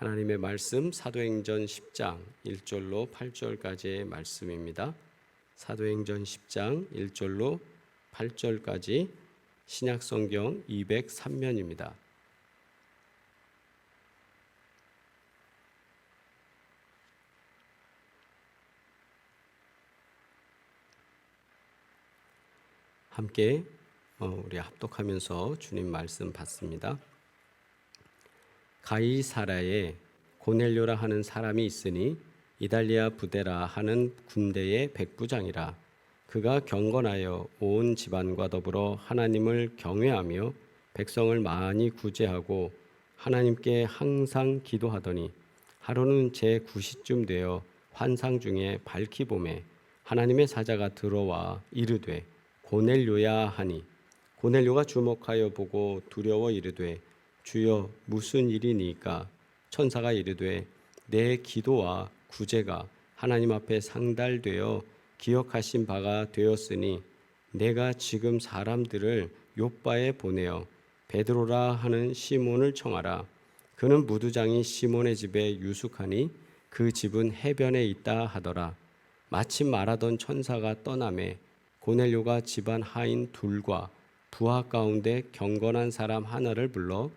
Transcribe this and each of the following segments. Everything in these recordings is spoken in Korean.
하나님의 말씀 사도행전 10장 1절로 8절까지의 말씀입니다. 사도행전 10장 1절로 8절까지 신약성경 203면입니다. 함께 우리 합독하면서 주님 말씀 받습니다. 가이사라에 고넬료라 하는 사람이 있으니 이달리아 부데라 하는 군대의 백부장이라. 그가 경건하여 온 집안과 더불어 하나님을 경외하며 백성을 많이 구제하고 하나님께 항상 기도하더니 하루는 제9시쯤 되어 환상 중에 밝히 보매 하나님의 사자가 들어와 이르되 고넬료야 하니 고넬료가 주목하여 보고 두려워 이르되 주여 무슨 일이니까? 천사가 이르되 내 기도와 구제가 하나님 앞에 상달되어 기억하신 바가 되었으니 내가 지금 사람들을 욥바에 보내어 베드로라 하는 시몬을 청하라. 그는 무두장이 시몬의 집에 유숙하니 그 집은 해변에 있다 하더라. 마침 말하던 천사가 떠나매 고넬료가 집안 하인 둘과 부하 가운데 경건한 사람 하나를 불러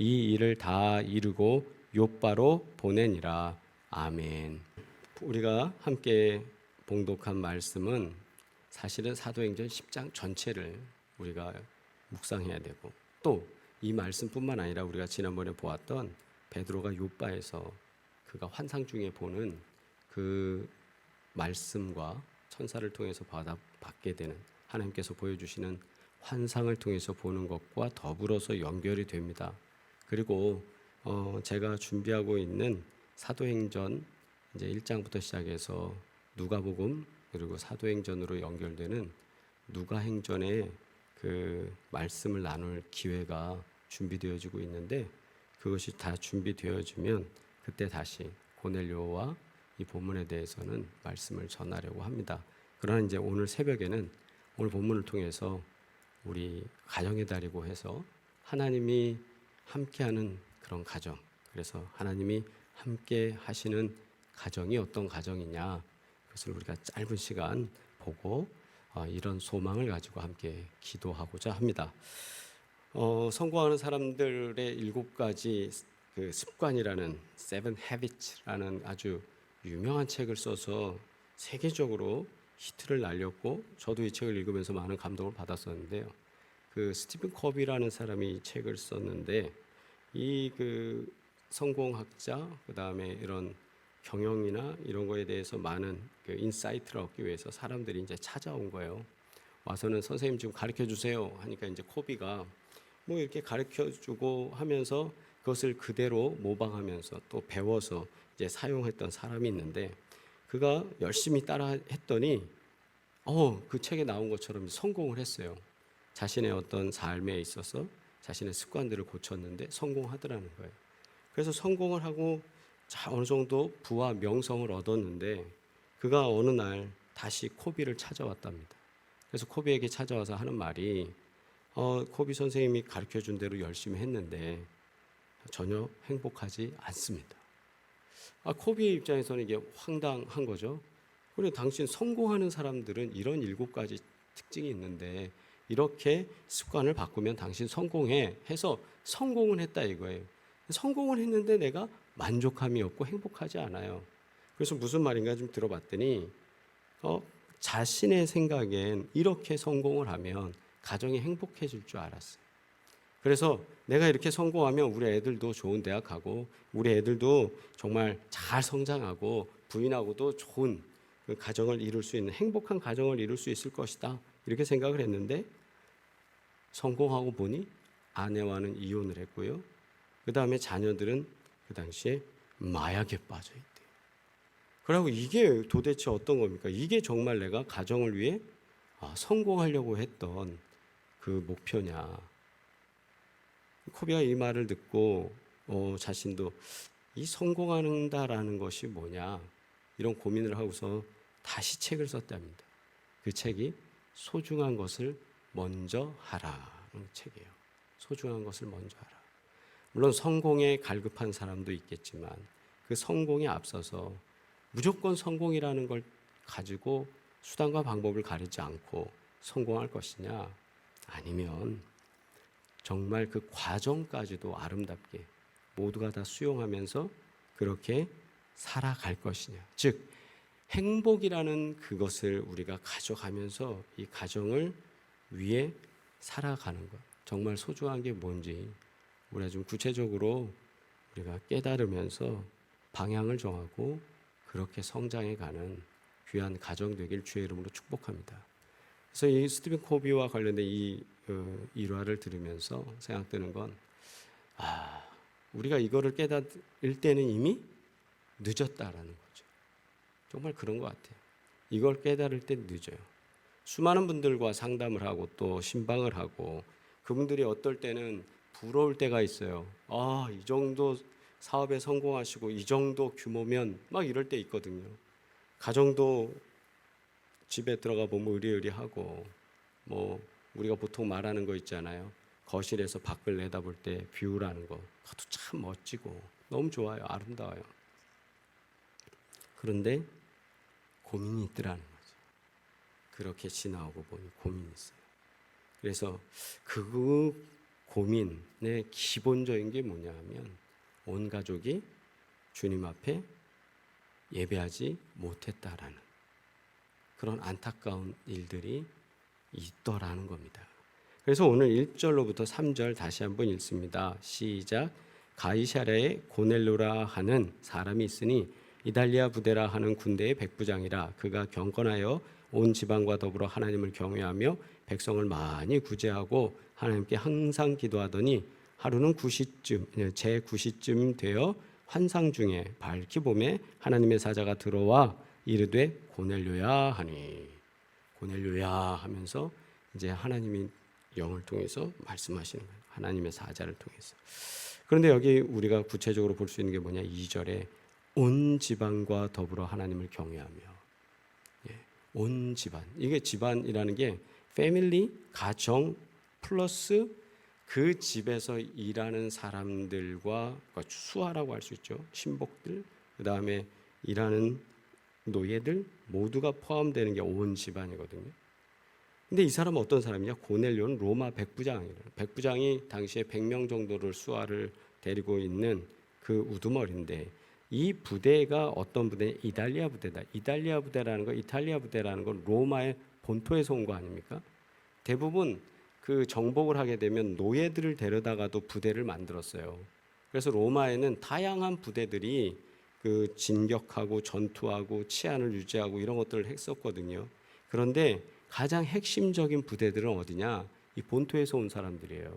이 일을 다 이루고 욥바로 보내니라. 아멘. 우리가 함께 봉독한 말씀은 사실은 사도행전 10장 전체를 우리가 묵상해야 되고 또 이 말씀뿐만 아니라 우리가 지난번에 보았던 베드로가 욥바에서 그가 환상 중에 보는 그 말씀과 천사를 통해서 받게 되는 하나님께서 보여주시는 환상을 통해서 보는 것과 더불어서 연결이 됩니다. 그리고 제가 준비하고 있는 사도행전 이제 1장부터 시작해서 누가복음 그리고 사도행전으로 연결되는 누가행전의 그 말씀을 나눌 기회가 준비되어지고 있는데 그것이 다 준비되어지면 그때 다시 고넬료와 이 본문에 대해서는 말씀을 전하려고 합니다. 그러나 이제 오늘 새벽에는 오늘 본문을 통해서 우리 가정의 달이고 해서 하나님이 함께하는 그런 가정, 그래서 하나님이 함께 하시는 가정이 어떤 가정이냐, 그것을 우리가 짧은 시간 보고 이런 소망을 가지고 함께 기도하고자 합니다. 성공하는 사람들의 7가지 그 습관이라는 Seven Habits라는 아주 유명한 책을 써서 세계적으로 히트를 날렸고 저도 이 책을 읽으면서 많은 감동을 받았었는데요. 그 스티븐 커비라는 사람이 이 책을 썼는데 이 그 성공학자 그다음에 이런 경영이나 이런 거에 대해서 많은 그 인사이트를 얻기 위해서 사람들이 이제 찾아온 거예요. 와서는 선생님 좀 가르쳐 주세요 하니까 이제 코비가 뭐 이렇게 가르쳐 주고 하면서 그것을 그대로 모방하면서 또 배워서 이제 사용했던 사람이 있는데 그가 열심히 따라 했더니 그 책에 나온 것처럼 성공을 했어요. 자신의 어떤 삶에 있어서 자신의 습관들을 고쳤는데 성공하더라는 거예요. 그래서 성공을 하고 어느 정도 부와 명성을 얻었는데 그가 어느 날 다시 코비를 찾아왔답니다. 그래서 코비에게 찾아와서 하는 말이 코비 선생님이 가르쳐준 대로 열심히 했는데 전혀 행복하지 않습니다. 코비의 입장에서는 이게 황당한 거죠. 그리고 당신 성공하는 사람들은 이런 7가지 특징이 있는데 이렇게 습관을 바꾸면 당신 성공해 해서 성공은 했다 이거예요. 성공을 했는데 내가 만족함이 없고 행복하지 않아요. 그래서 무슨 말인가 좀 들어봤더니 자신의 생각엔 이렇게 성공을 하면 가정이 행복해질 줄 알았어요. 그래서 내가 이렇게 성공하면 우리 애들도 좋은 대학 가고 우리 애들도 정말 잘 성장하고 부인하고도 좋은 그 가정을 이룰 수 있는 행복한 가정을 이룰 수 있을 것이다 이렇게 생각을 했는데 성공하고 보니 아내와는 이혼을 했고요. 그 다음에 자녀들은 그 당시에 마약에 빠져 있대요. 그리고 이게 도대체 어떤 겁니까? 이게 정말 내가 가정을 위해 성공하려고 했던 그 목표냐. 코비가 이 말을 듣고 자신도 이 성공한다라는 것이 뭐냐 이런 고민을 하고서 다시 책을 썼답니다. 그 책이 소중한 것을 먼저 하라는 책이에요. 소중한 것을 먼저 하라. 물론 성공에 갈급한 사람도 있겠지만 그 성공에 앞서서 무조건 성공이라는 걸 가지고 수단과 방법을 가리지 않고 성공할 것이냐, 아니면 정말 그 과정까지도 아름답게 모두가 다 수용하면서 그렇게 살아갈 것이냐. 즉 행복이라는 그것을 우리가 가져가면서 이 가정을 위해 살아가는 것, 정말 소중한 게 뭔지 우리가 좀 구체적으로 우리가 깨달으면서 방향을 정하고 그렇게 성장해가는 귀한 가정 되길 주의 이름으로 축복합니다. 그래서 이 스티븐 코비와 관련된 이 일화를 들으면서 생각되는 건, 우리가 이거를 깨달을 때는 이미 늦었다라는 거죠. 정말 그런 것 같아요. 이걸 깨달을 때 늦어요. 수많은 분들과 상담을 하고 또 신방을 하고 그분들이 어떨 때는 부러울 때가 있어요. 이 정도 사업에 성공하시고 이 정도 규모면 막 이럴 때 있거든요. 가정도 집에 들어가 보면 의리의리하고, 뭐 우리가 보통 말하는 거 있잖아요. 거실에서 밖을 내다볼 때 뷰라는 거, 그것도 참 멋지고 너무 좋아요. 아름다워요. 그런데 고민이 있더라는 거죠. 그렇게 지나오고 보니 고민이 있어요. 그래서 그 고민의 기본적인 게 뭐냐 하면 온 가족이 주님 앞에 예배하지 못했다라는 그런 안타까운 일들이 있더라는 겁니다. 그래서 오늘 1절로부터 3절 다시 한번 읽습니다. 시작. 가이사랴에 고넬료라 하는 사람이 있으니 이달리아 부데라 하는 군대의 백부장이라. 그가 경건하여 온 지방과 더불어 하나님을 경외하며 백성을 많이 구제하고 하나님께 항상 기도하더니 하루는 9시쯤 제 9시쯤 되어 환상 중에 밝히 봄에 하나님의 사자가 들어와 이르되 고넬료야 하니, 고넬료야 하면서 이제 하나님이 영을 통해서 말씀하시는 거예요. 하나님의 사자를 통해서. 그런데 여기 우리가 구체적으로 볼 수 있는 게 뭐냐, 2절에 온 지방과 더불어 하나님을 경외하며, 온 집안, 이게 집안이라는 게 패밀리, 가정 플러스 그 집에서 일하는 사람들과 수하라고 할 수 있죠. 신복들, 그 다음에 일하는 노예들 모두가 포함되는 게 온 집안이거든요. 근데 이 사람은 어떤 사람이냐? 고넬료는 로마 백부장이에요. 백부장이 당시에 100명 정도를 수하를 데리고 있는 그 우두머리인데, 이 부대가 어떤 부대? 이탈리아 부대다. 이탈리아 부대라는 거, 이탈리아 부대라는 건 로마의 본토에서 온 거 아닙니까? 대부분 그 정복을 하게 되면 노예들을 데려다가도 부대를 만들었어요. 그래서 로마에는 다양한 부대들이 그 진격하고 전투하고 치안을 유지하고 이런 것들을 했었거든요. 그런데 가장 핵심적인 부대들은 어디냐? 이 본토에서 온 사람들이에요.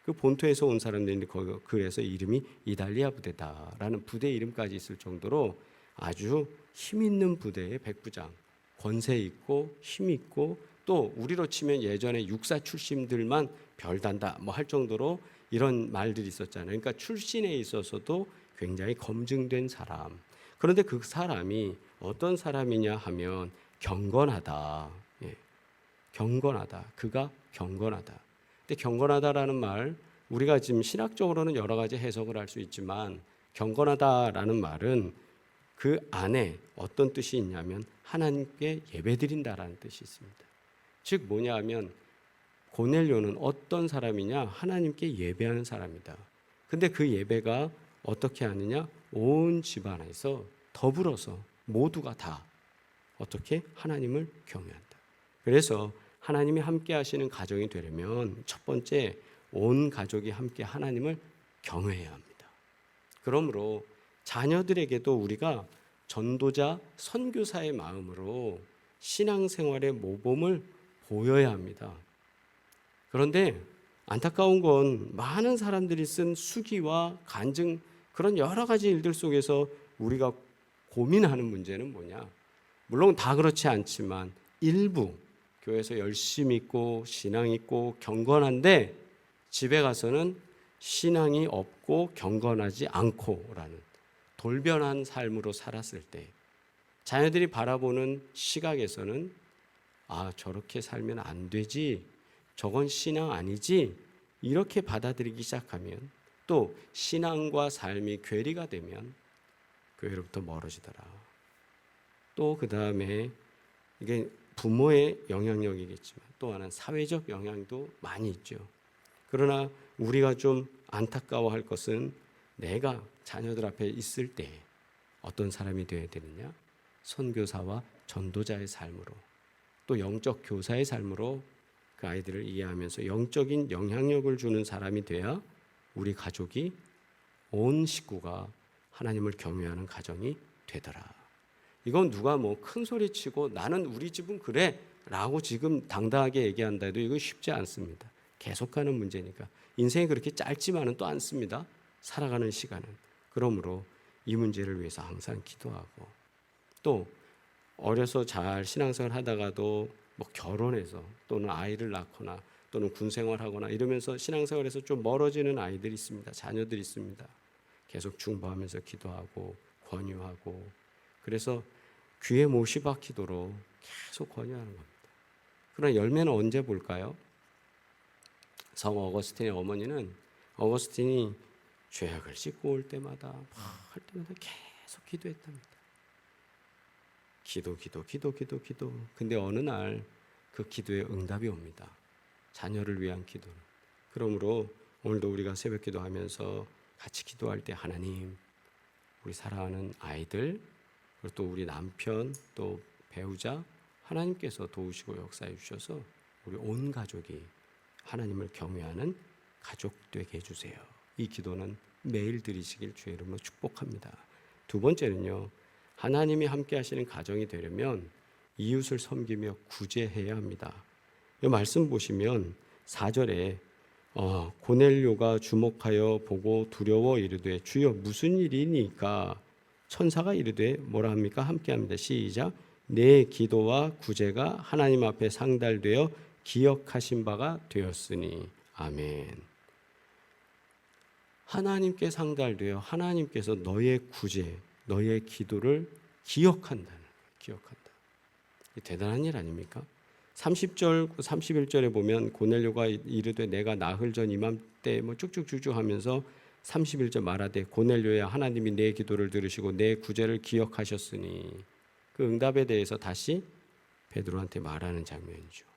그 본토에서 온 사람들인데 그래서 이름이 이달리아 부대다라는 부대 이름까지 있을 정도로 아주 힘 있는 부대의 백부장, 권세 있고 힘 있고, 또 우리로 치면 예전에 육사 출신들만 별단다 뭐 할 정도로 이런 말들이 있었잖아요. 그러니까 출신에 있어서도 굉장히 검증된 사람. 그런데 그 사람이 어떤 사람이냐 하면 경건하다. 경건하다. 그가 경건하다. 근데 경건하다라는 말, 우리가 지금 신학적으로는 여러 가지 해석을 할 수 있지만 경건하다라는 말은 그 안에 어떤 뜻이 있냐면 하나님께 예배드린다라는 뜻이 있습니다. 즉 뭐냐 하면 고넬료는 어떤 사람이냐? 하나님께 예배하는 사람이다. 근데 그 예배가 어떻게 하느냐? 온 집안에서 더불어서 모두가 다 어떻게? 하나님을 경외한다. 그래서 하나님이 함께 하시는 가정이 되려면 첫 번째, 온 가족이 함께 하나님을 경외해야 합니다. 그러므로 자녀들에게도 우리가 전도자, 선교사의 마음으로 신앙생활의 모범을 보여야 합니다. 그런데 안타까운 건 많은 사람들이 쓴 수기와 간증, 그런 여러 가지 일들 속에서 우리가 고민하는 문제는 뭐냐? 물론 다 그렇지 않지만 일부 교회에서 열심히 있고 신앙 있고 경건한데 집에 가서는 신앙이 없고 경건하지 않고라는 돌변한 삶으로 살았을 때 자녀들이 바라보는 시각에서는 저렇게 살면 안 되지, 저건 신앙 아니지, 이렇게 받아들이기 시작하면 또 신앙과 삶이 괴리가 되면 교회로부터 멀어지더라. 또 그 다음에 이게 부모의 영향력이겠지만 또 하나는 사회적 영향도 많이 있죠. 그러나 우리가 좀 안타까워할 것은 내가 자녀들 앞에 있을 때 어떤 사람이 되어야 되느냐? 선교사와 전도자의 삶으로, 또 영적 교사의 삶으로 그 아이들을 이해하면서 영적인 영향력을 주는 사람이 돼야 우리 가족이, 온 식구가 하나님을 경외하는 가정이 되더라. 이건 누가 뭐 큰 소리 치고 나는 우리 집은 그래 라고 지금 당당하게 얘기한다 해도 이건 쉽지 않습니다. 계속하는 문제니까. 인생이 그렇게 짧지만은 또 않습니다. 살아가는 시간은. 그러므로 이 문제를 위해서 항상 기도하고, 또 어려서 잘 신앙생활 하다가도 뭐 결혼해서 또는 아이를 낳거나 또는 군생활하거나 이러면서 신앙생활에서 좀 멀어지는 아이들이 있습니다. 자녀들이 있습니다. 계속 중보하면서 기도하고 권유하고, 그래서 귀에 못이 박히도록 계속 권유하는 겁니다. 그러나 열매는 언제 볼까요? 성 어거스틴의 어머니는, 어거스틴이 죄악을 씻고 올 때마다 할 때마다 계속 기도했답니다. 기도. 근데 어느 날 그 기도에 응답이 옵니다. 자녀를 위한 기도. 그러므로 오늘도 우리가 새벽 기도하면서 같이 기도할 때 하나님, 우리 사랑하는 아이들, 그리고 또 우리 남편, 또 배우자, 하나님께서 도우시고 역사해 주셔서 우리 온 가족이 하나님을 경외하는 가족 되게 해주세요. 이 기도는 매일 드리시길 주의 이름으로 축복합니다. 두 번째는요, 하나님이 함께 하시는 가정이 되려면 이웃을 섬기며 구제해야 합니다. 이 말씀 보시면 4절에 고넬료가 주목하여 보고 두려워 이르되 주여 무슨 일이니까? 천사가 이르되 뭐라 합니까? 함께 합니다. 시작. 내 기도와 구제가 하나님 앞에 상달되어 기억하신 바가 되었으니. 아멘. 하나님께 상달되어 하나님께서 너의 구제, 너의 기도를 기억한다. 대단한 일 아닙니까? 30절, 31절에 보면 고넬료가 이르되 내가 나흘 전 이맘때 뭐 쭉쭉쭉쭉 하면서 31절 말하되 고넬료야 하나님이 내 기도를 들으시고 내 구제를 기억하셨으니, 그 응답에 대해서 다시 베드로한테 말하는 장면이죠.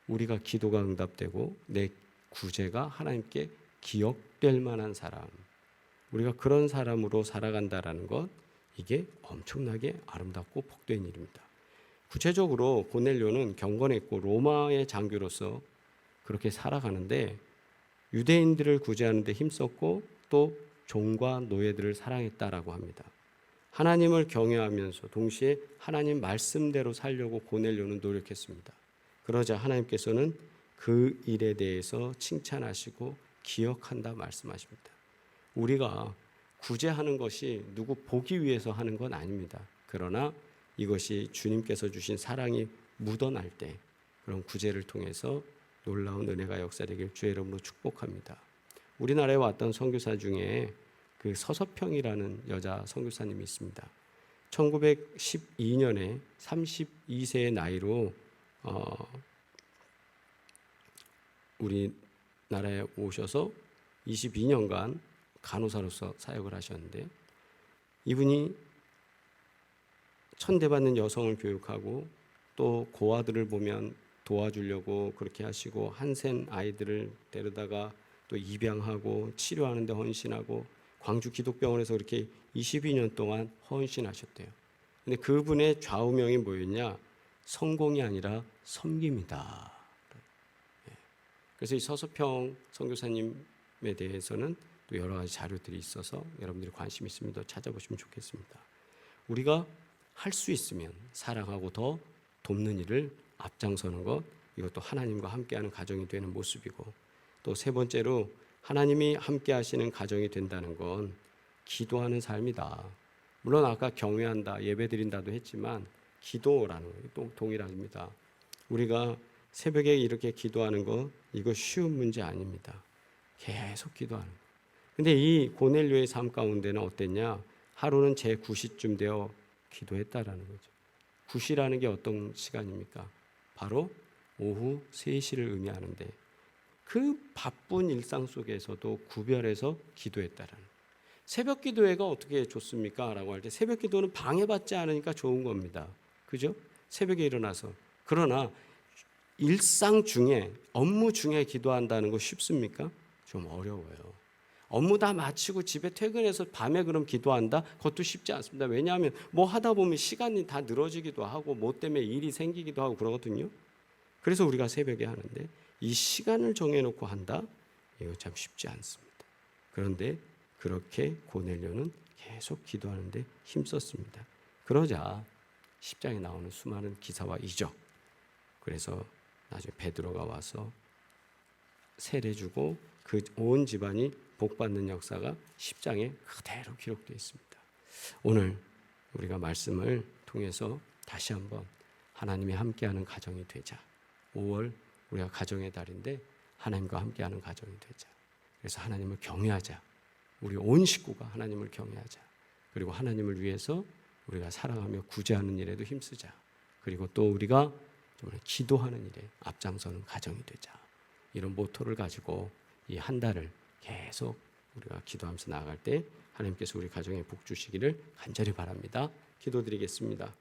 우리가 기도가 응답되고 내 구제가 하나님께 기억될 만한 사람, 우리가 그런 사람으로 살아간다라는 것, 이게 엄청나게 아름답고 복된 일입니다. 구체적으로 고넬료는 경건했고 로마의 장교로서 그렇게 살아가는데 유대인들을 구제하는 데 힘썼고 또 종과 노예들을 사랑했다라고 합니다. 하나님을 경외하면서 동시에 하나님 말씀대로 살려고 고넬료는 노력했습니다. 그러자 하나님께서는 그 일에 대해서 칭찬하시고 기억한다 말씀하십니다. 우리가 구제하는 것이 누구 보기 위해서 하는 건 아닙니다. 그러나 이것이 주님께서 주신 사랑이 묻어날 때 그런 구제를 통해서 놀라운 은혜가 역사되길 주의 이름으로 축복합니다. 우리나라에 왔던 선교사 중에 그 서서평이라는 여자 선교사님이 있습니다. 1912년에 32세의 나이로 우리나라에 오셔서 22년간 간호사로서 사역을 하셨는데, 이분이 천대받는 여성을 교육하고 또 고아들을 보면 도와주려고 그렇게 하시고, 한센 아이들을 데려다가 또 입양하고 치료하는 데 헌신하고 광주 기독병원에서 그렇게 22년 동안 헌신하셨대요. 근데 그분의 좌우명이 뭐였냐? 성공이 아니라 섬김이다. 그래서 이 서서평 선교사님에 대해서는 또 여러 가지 자료들이 있어서 여러분들이 관심 있으면 더 찾아보시면 좋겠습니다. 우리가 할 수 있으면 사랑하고 더 돕는 일을 앞장서는 것, 이것도 하나님과 함께하는 가정이 되는 모습이고, 또 세 번째로 하나님이 함께 하시는 가정이 된다는 건 기도하는 삶이다. 물론 아까 경외한다, 예배드린다도 했지만 기도라는 거 동일합니다. 우리가 새벽에 이렇게 기도하는 거, 이거 쉬운 문제 아닙니다. 계속 기도하는 거. 근데 이 고넬료의 삶 가운데는 어땠냐? 하루는 제 9시쯤 되어 기도했다라는 거죠. 9시라는 게 어떤 시간입니까? 바로 오후 3시를 의미하는데, 그 바쁜 일상 속에서도 구별해서 기도했다라는. 새벽 기도회가 어떻게 좋습니까? 라고 할 때 새벽 기도는 방해받지 않으니까 좋은 겁니다. 그죠? 새벽에 일어나서. 그러나 일상 중에, 업무 중에 기도한다는 거 쉽습니까? 좀 어려워요. 업무 다 마치고 집에 퇴근해서 밤에 그럼 기도한다? 그것도 쉽지 않습니다. 왜냐하면 뭐 하다 보면 시간이 다 늘어지기도 하고 뭐 때문에 일이 생기기도 하고 그러거든요. 그래서 우리가 새벽에 하는데 이 시간을 정해놓고 한다? 이거 참 쉽지 않습니다. 그런데 그렇게 고넬료는 계속 기도하는데 힘썼습니다. 그러자 10장에 나오는 수많은 기사와 이적, 그래서 나중에 베드로가 와서 세례주고 그 온 집안이 복받는 역사가 10장에 그대로 기록되어 있습니다. 오늘 우리가 말씀을 통해서 다시 한번 하나님이 함께하는 가정이 되자. 5월 우리가 가정의 달인데 하나님과 함께하는 가정이 되자. 그래서 하나님을 경외하자. 우리 온 식구가 하나님을 경외하자. 그리고 하나님을 위해서 우리가 사랑하며 구제하는 일에도 힘쓰자. 그리고 또 우리가 기도하는 일에 앞장서는 가정이 되자. 이런 모토를 가지고 이 한 달을 계속 우리가 기도하면서 나아갈 때 하나님께서 우리 가정에 복 주시기를 간절히 바랍니다. 기도드리겠습니다.